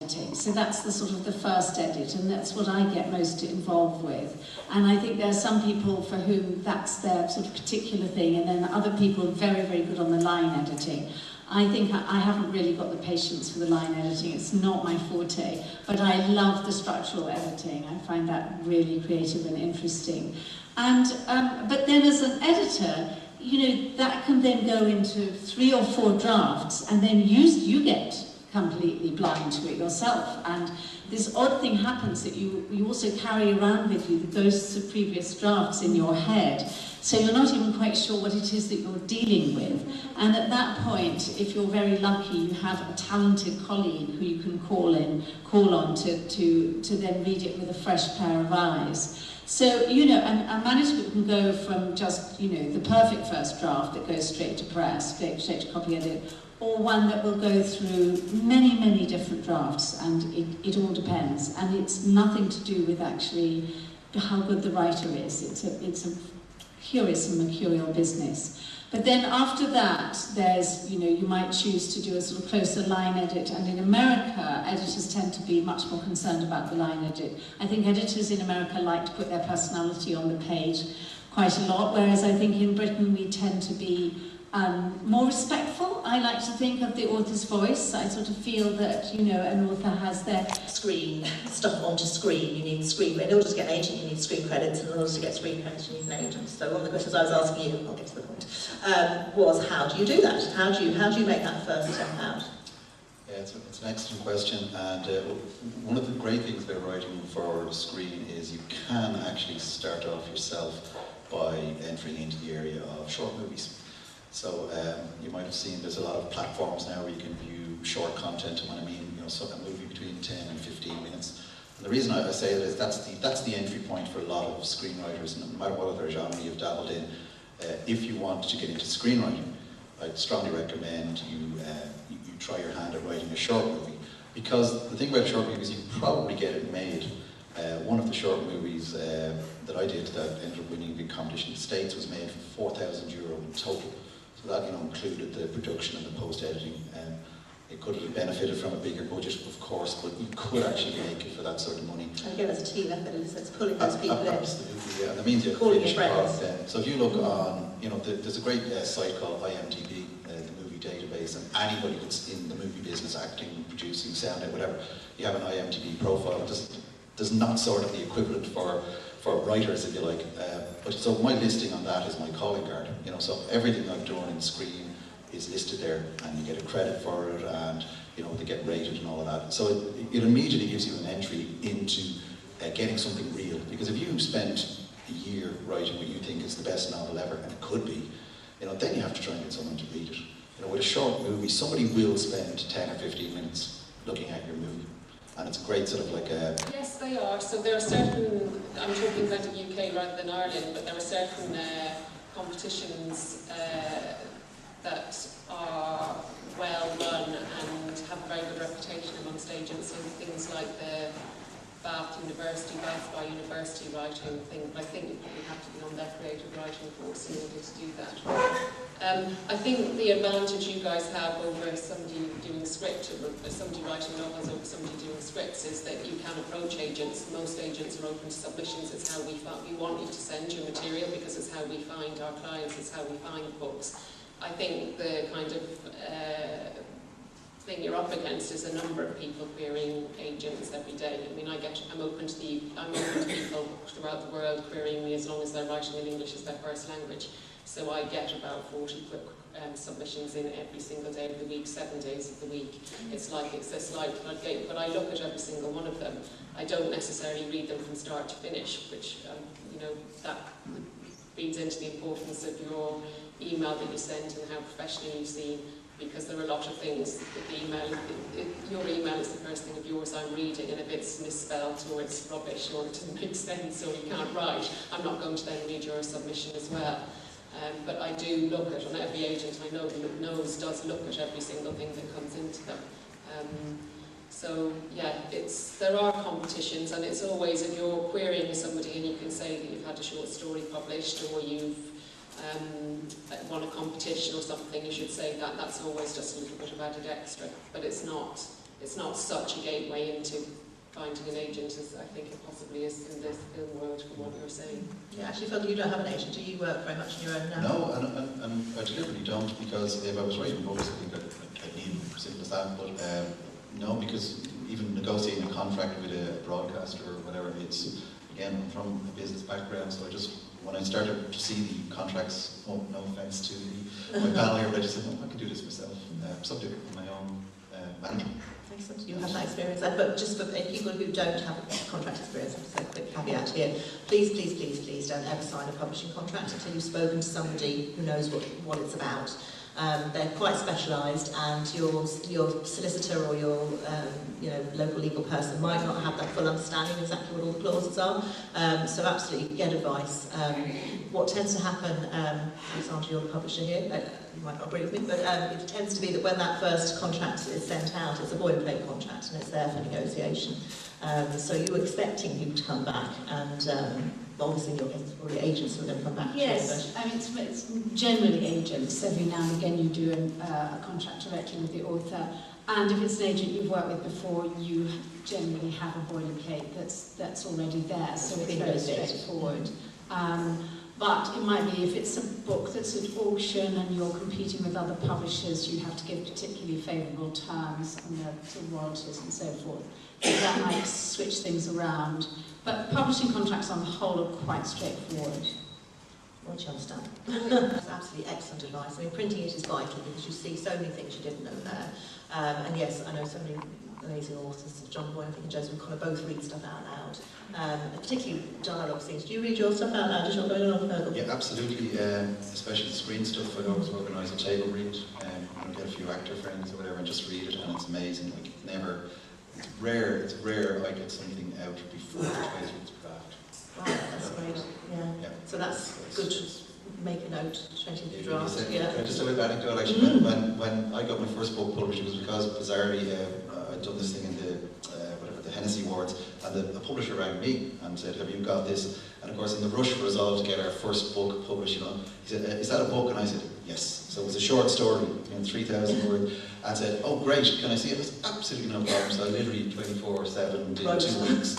editing. So that's the sort of the first edit, and that's what I get most involved with. And I think there are some people for whom that's their sort of particular thing, and then other people are very, very good on the line editing. I think I haven't really got the patience for the line editing. It's not my forte, but I love the structural editing. I find that really creative and interesting. And but then as an editor, you know, that can then go into 3 or 4 drafts, and then you get completely blind to it yourself. And this odd thing happens that you also carry around with you the ghosts of previous drafts in your head. So you're not even quite sure what it is that you're dealing with. And at that point, if you're very lucky, you have a talented colleague who you can call on to then read it with a fresh pair of eyes. So, you know, a manuscript can go from just, you know, the perfect first draft that goes straight to press, straight to copy edit, or one that will go through many, many different drafts, and it all depends. And it's nothing to do with actually how good the writer is. It's a curious and mercurial business. But then after that, there's, you know, you might choose to do a sort of closer line edit, and in America, editors tend to be much more concerned about the line edit. I think editors in America like to put their personality on the page quite a lot, whereas I think in Britain we tend to be more respectful. I like to think of the author's voice. I sort of feel that, you know, an author has their screen, stuff onto screen, you need screen, in order to get an agent you need screen credits, and in order to get screen credits you need an agent. So one of the questions I was asking you, I'll get to the point, was how do you do that? How do you make that first step out? Yeah, it's an excellent question, and one of the great things about writing for screen is you can actually start off yourself by entering into the area of short movies. So you might have seen there's a lot of platforms now where you can view short content, and when I mean, you know, so a movie between 10 and 15 minutes. And the reason I say that is that's the entry point for a lot of screenwriters, no matter what other genre you've dabbled in. If you want to get into screenwriting, I'd strongly recommend you try your hand at writing a short movie, because the thing about short movies, you can probably get it made. One of the short movies that I did that ended up winning a big competition in the States was made for €4,000 in total. So that, you know, included the production and the post-editing. It could have benefited from a bigger budget, of course, but you could actually make it for that sort of money. And again, it's a team effort, it's pulling those people in. Absolutely, yeah. That means you have calling to finish your friends. so if you look on, you know, there's a great site called IMDb, the movie database, and anybody that's in the movie business, acting, producing, sound, whatever, you have an IMDb profile. There's not sort of the equivalent for writers, if you like. But so my listing on that is my calling card. You know, so everything I've done in screen is listed there, and you get a credit for it, and you know, they get rated and all of that. So it immediately gives you an entry into getting something real. Because if you spent a year writing what you think is the best novel ever, and it could be, you know, then you have to try and get someone to read it. You know, with a short movie, somebody will spend 10 or 15 minutes looking at your movie. And it's a great sort of like a... Yes, they are. So there are certain, I'm talking about the UK rather than Ireland, but there are certain competitions that are well run and have a very good reputation amongst agents, and things like the Bath by University writing thing, but I think you probably have to be on their creative writing course in order to do that. I think the advantage you guys have over somebody doing script, or somebody writing novels over somebody doing scripts, is that you can approach agents. Most agents are open to submissions. It's how we want you to send your material, because it's how we find our clients, it's how we find books. I think the kind of thing you're up against is a number of people querying agents every day. I mean, I'm open to people throughout the world querying me, as long as they're writing in English as their first language. So I get about 40 submissions in every single day of the week, 7 days of the week. It's a slight floodgate, but I look at every single one of them. I don't necessarily read them from start to finish, which you know, that feeds into the importance of your email that you send and how professional you seem. Because there are a lot of things that the email, your email is the first thing of yours I'm reading, and if it's misspelled or it's rubbish or it doesn't make sense or you can't write, I'm not going to then read your submission as well. But I do look at, and every agent I know does look at every single thing that comes into them. So yeah, there are competitions, and it's always, if you're querying somebody and you can say that you've had a short story published, or you've won a competition or something, you should say that. That's always just a little bit of added extra, but it's not it's not such a gateway into finding an agent as I think it possibly is in this film world from what you were saying. Yeah, actually, Phil, you don't have an agent. Do you work very much on your own now? No, and I deliberately don't, because if I was writing books, I think I'd need them, simple as that. But no, because even negotiating a contract with a broadcaster or whatever, it's, again, I'm from a business background, so I just, when I started to see the contracts, no offence to my panel here, but I just said, no, I can do this myself, subject to my own management. Excellent, you have that experience. But just for people who don't have a contract experience, I'll just say a quick caveat here. Please, please, please, please don't ever sign a publishing contract until you've spoken to somebody who knows what it's about. They're quite specialised, and your solicitor or your local legal person might not have that full understanding of exactly what all the clauses are. So absolutely get advice. What tends to happen, Alexander, you're the publisher here, you might not agree with me, but it tends to be that when that first contract is sent out, it's a boilerplate contract and it's there for negotiation. So you're expecting people to come back, and obviously your agents are going to come back. Yes, I mean, it's generally agents. Every now and again you do a contract directly with the author, and if it's an agent you've worked with before, you generally have a boilerplate that's already there, so it's very straightforward. But it might be if it's a book that's at auction and you're competing with other publishers, you have to give particularly favourable terms on the sort of royalties and so forth. So that might switch things around. But publishing contracts on the whole are quite straightforward. Once you understand. That's absolutely excellent advice. I mean, printing it is vital because you see so many things you didn't know there. And yes, I know so many amazing authors, John Boy, I think, and Joseph Connor both read stuff out loud. Particularly dialogue scenes. Do you read your stuff out loud as you're going on? Yeah, absolutely. Especially the screen stuff. I always organise a table read, and get a few actor friends or whatever, and just read it, and it's amazing. Like, it's rare I get something out before the 20th draft. Wow, that's great. Yeah. So that's good to make a note, 20th draft. Yeah. Just a little anecdote actually. When I got my first book published, it was because bizarrely I'd done this thing in the Hennessy Awards, and the publisher rang me and said, "Have you got this?" And of course, in the rush for us all to get our first book published, he said, "Is that a book?" And I said, "Yes." So it was a short story, 3,000 words, and said, "Oh great, can I see it?" It was absolutely no problem. So I literally 24/7 did 2 weeks.